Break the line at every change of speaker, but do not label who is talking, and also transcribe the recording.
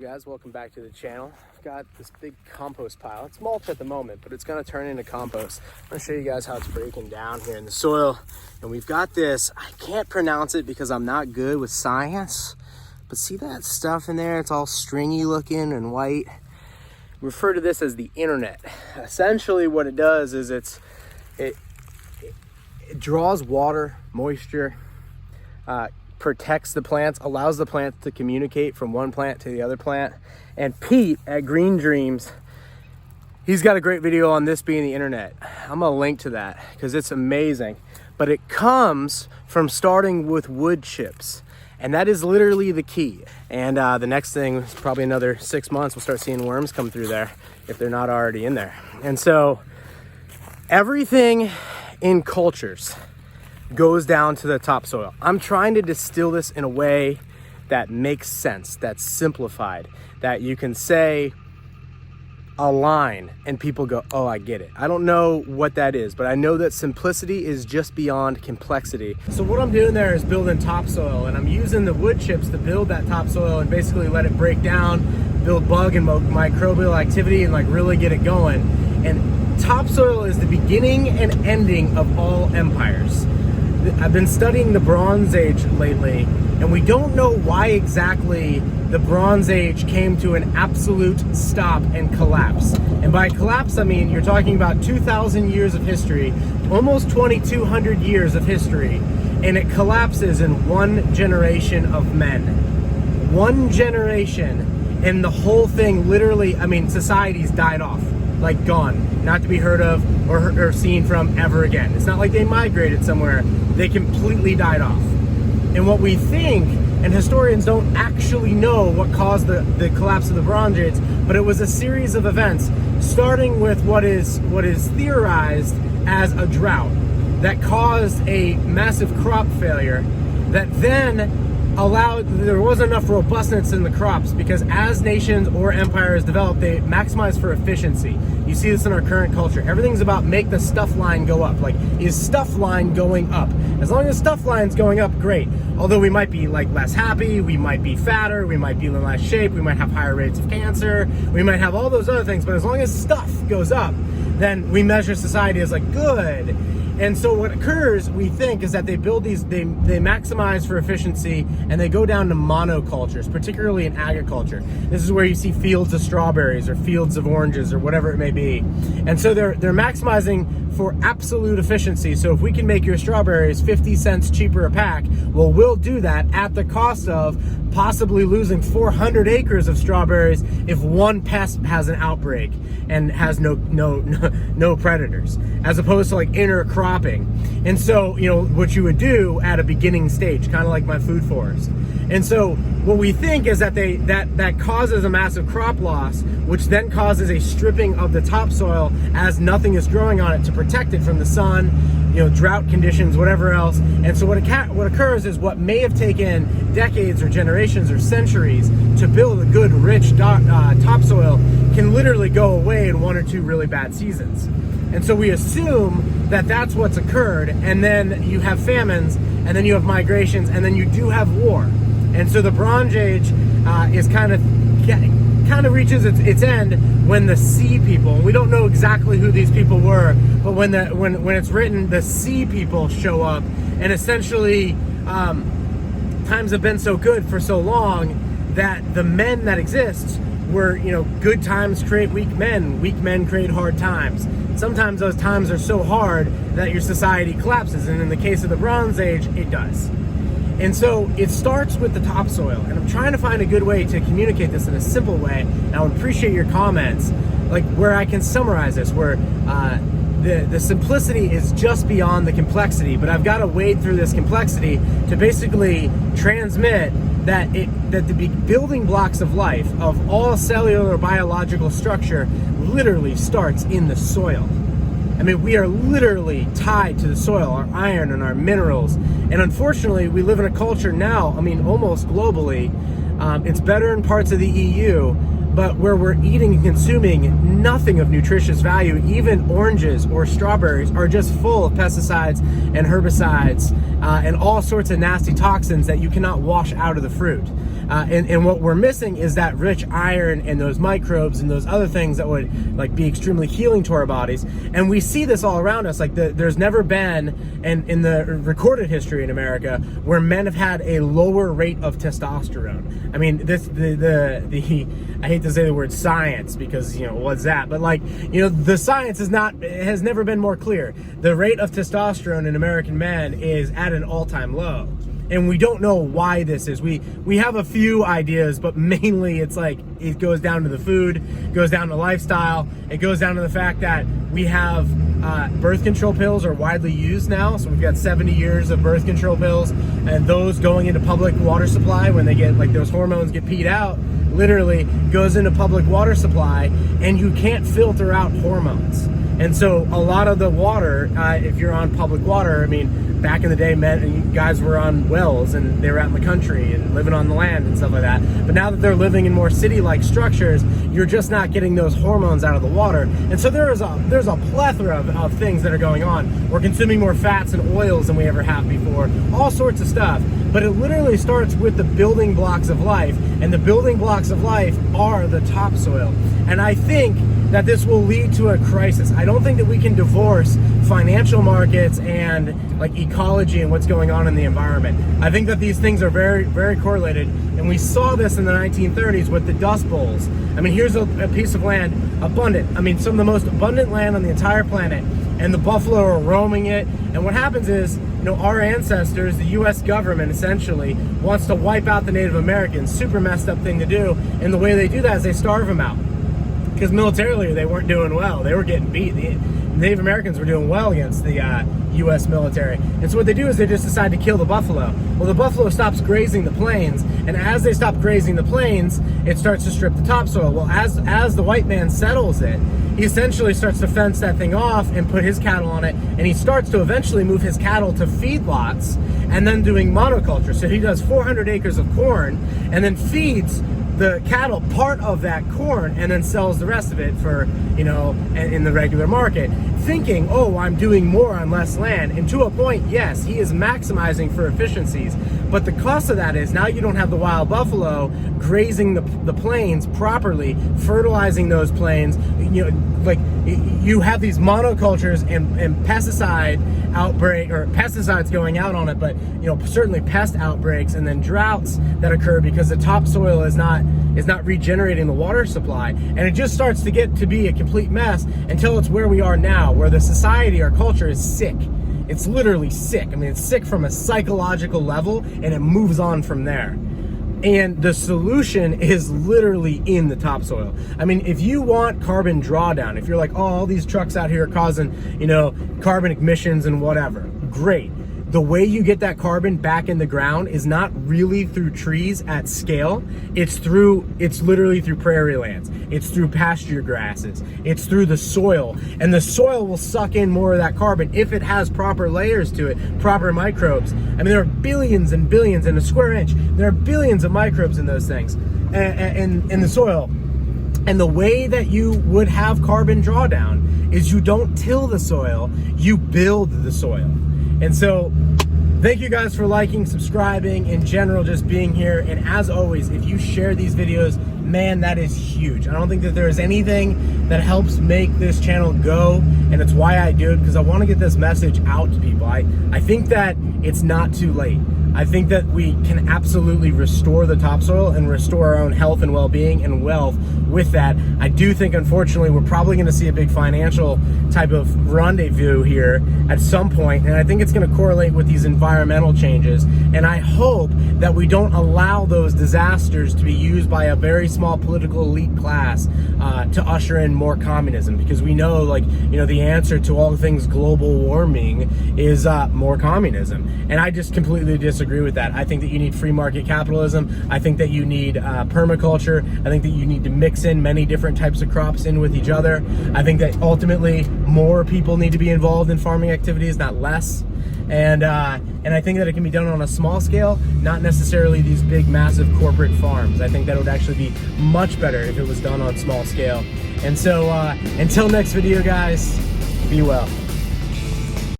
Guys, welcome back to the channel. I've got this big compost pile. It's mulch at the moment, but it's going to turn into compost. I'm going to show you guys how it's breaking down here in the soil. And we've got this, I can't pronounce it because I'm not good with science, but see that stuff in there? It's all stringy looking and white. We refer to this as the internet. Essentially what it does is it draws water, moisture, protects the plants, allows the plants to communicate from one plant to the other plant. And Pete at Green Dreams, he's got a great video on this being the internet. I'm gonna link to that because it's amazing. But it comes from starting with wood chips. And that is literally the key. And the next thing is probably another 6 months, we'll start seeing worms come through there if they're not already in there. And so everything in cultures goes down to the topsoil. I'm trying to distill this in a way that makes sense, that's simplified, that you can say a line and people go, oh, I get it. I don't know what that is, but I know that simplicity is just beyond complexity. So what I'm doing there is building topsoil, and I'm using the wood chips to build that topsoil and basically let it break down, build bug and microbial activity and like really get it going. And topsoil is the beginning and ending of all empires. I've been studying the Bronze Age lately, and we don't know why exactly the Bronze Age came to an absolute stop and collapse. And by collapse, I mean you're talking about 2,000 years of history, almost 2,200 years of history, and it collapses in one generation of men. One generation, and the whole thing literally, I mean, societies died off, like gone, not to be heard of or seen from ever again. It's not like they migrated somewhere, they completely died off. And what we think, and historians don't actually know what caused the collapse of the Bronze Age, but it was a series of events, starting with what is theorized as a drought that caused a massive crop failure that then there wasn't enough robustness in the crops, because as nations or empires develop, they maximize for efficiency. You see this in our current culture. Everything's about make the stuff line go up. Like, is stuff line going up? As long as stuff line's going up, great. Although we might be like less happy, we might be fatter, we might be in less shape, we might have higher rates of cancer, we might have all those other things, but as long as stuff goes up, then we measure society as like good. And so what occurs, we think, is that they build these, they maximize for efficiency, and they go down to monocultures, particularly in agriculture. This is where you see fields of strawberries or fields of oranges or whatever it may be. And so they're maximizing for absolute efficiency. So if we can make your strawberries 50 cents cheaper a pack, well, we'll do that at the cost of possibly losing 400 acres of strawberries if one pest has an outbreak and has no predators, as opposed to like intercropping. And so, you know, what you would do at a beginning stage, kind of like my food forest. And so what we think is that that causes a massive crop loss, which then causes a stripping of the topsoil as nothing is growing on it to protect it from the sun, you know, drought conditions, whatever else. And so what occurs is what may have taken decades or generations or centuries to build a good, rich topsoil can literally go away in 1 or 2 really bad seasons. And so we assume that that's what's occurred, and then you have famines, and then you have migrations, and then you do have war. And so the Bronze Age is kind of reaches its end when the sea people, we don't know exactly who these people were, but when it's written, the sea people show up, and essentially times have been so good for so long that the men that exist were, you know, good times create weak men create hard times. Sometimes those times are so hard that your society collapses, and in the case of the Bronze Age, it does. And so it starts with the topsoil, and I'm trying to find a good way to communicate this in a simple way, and I would appreciate your comments, like where I can summarize this, where the simplicity is just beyond the complexity, but I've got to wade through this complexity to basically transmit that the building blocks of life, of all cellular biological structure, literally starts in the soil. I mean, we are literally tied to the soil, our iron and our minerals. And unfortunately, we live in a culture now, I mean, almost globally, it's better in parts of the EU, but where we're eating and consuming nothing of nutritious value. Even oranges or strawberries are just full of pesticides and herbicides and all sorts of nasty toxins that you cannot wash out of the fruit. And what we're missing is that rich iron and those microbes and those other things that would like be extremely healing to our bodies. And we see this all around us. Like there's never been, and in the recorded history in America, where men have had a lower rate of testosterone. I mean, the I hate to say the word science because, you know, what's that? But like, you know, the science has never been more clear. The rate of testosterone in American men is at an all-time low. And we don't know why this is. We have a few ideas, but mainly it's like it goes down to the food, goes down to lifestyle, it goes down to the fact that we have birth control pills are widely used now. So we've got 70 years of birth control pills, and those going into public water supply when they get like those hormones get peed out, literally goes into public water supply, and you can't filter out hormones. And so a lot of the water, if you're on public water, I mean, back in the day, guys were on wells and they were out in the country and living on the land and stuff like that. But now that they're living in more city-like structures, you're just not getting those hormones out of the water. And so there's a plethora of things that are going on. We're consuming more fats and oils than we ever have before, all sorts of stuff. But it literally starts with the building blocks of life, and the building blocks of life are the topsoil. And I think that this will lead to a crisis. I don't think that we can divorce financial markets and like ecology and what's going on in the environment. I think that these things are very, very correlated, and we saw this in the 1930s with the Dust Bowls. I mean, here's a piece of land, abundant. I mean, some of the most abundant land on the entire planet, and the buffalo are roaming it. And what happens is, you know, our ancestors, the US government essentially, wants to wipe out the Native Americans. Super messed up thing to do. And the way they do that is they starve them out. Because militarily, they weren't doing well. They were getting beat. The Native Americans were doing well against the U.S. military. And so what they do is they just decide to kill the buffalo. Well, the buffalo stops grazing the plains, and as they stop grazing the plains, it starts to strip the topsoil. Well, as the white man settles it, he essentially starts to fence that thing off and put his cattle on it, and he starts to eventually move his cattle to feedlots and then doing monoculture. So he does 400 acres of corn and then feeds the cattle part of that corn and then sells the rest of it for, you know, in the regular market, thinking, oh, I'm doing more on less land. And to a point, yes, he is maximizing for efficiencies, but the cost of that is now you don't have the wild buffalo grazing the plains properly, fertilizing those plains. You know, like you have these monocultures and pesticide outbreak, or pesticides going out on it, but you know, certainly pest outbreaks, and then droughts that occur because the topsoil is not regenerating the water supply, and it just starts to get to be a complete mess until it's where we are now, where the society, our culture is sick. It's literally sick. I mean, it's sick from a psychological level, and it moves on from there. And the solution is literally in the topsoil. I mean, if you want carbon drawdown, if you're like, oh, all these trucks out here are causing, you know, carbon emissions and whatever, great. The way you get that carbon back in the ground is not really through trees at scale. It's literally through prairie lands. It's through pasture grasses. It's through the soil. And the soil will suck in more of that carbon if it has proper layers to it, proper microbes. I mean, there are billions and billions in a square inch. There are billions of microbes in those things, in the soil. And the way that you would have carbon drawdown is you don't till the soil, you build the soil. And so thank you guys for liking, subscribing, in general, just being here. And as always, if you share these videos, man, that is huge. I don't think that there is anything that helps make this channel go, and it's why I do it, because I want to get this message out to people. I think that it's not too late. I think that we can absolutely restore the topsoil and restore our own health and well-being and wealth with that. I do think, unfortunately, we're probably going to see a big financial type of rendezvous here at some point, and I think it's going to correlate with these environmental changes. And I hope that we don't allow those disasters to be used by a very small political elite class to usher in more communism, because we know, like, you know, the answer to all things global warming is more communism. And I just completely disagree with that. I think that you need free market capitalism. I think that you need permaculture. I think that you need to mix in many different types of crops in with each other. I think that ultimately more people need to be involved in farming activities, not less. And I think that it can be done on a small scale, not necessarily these big, massive corporate farms. I think that it would actually be much better if it was done on small scale. And so until next video, guys, be well.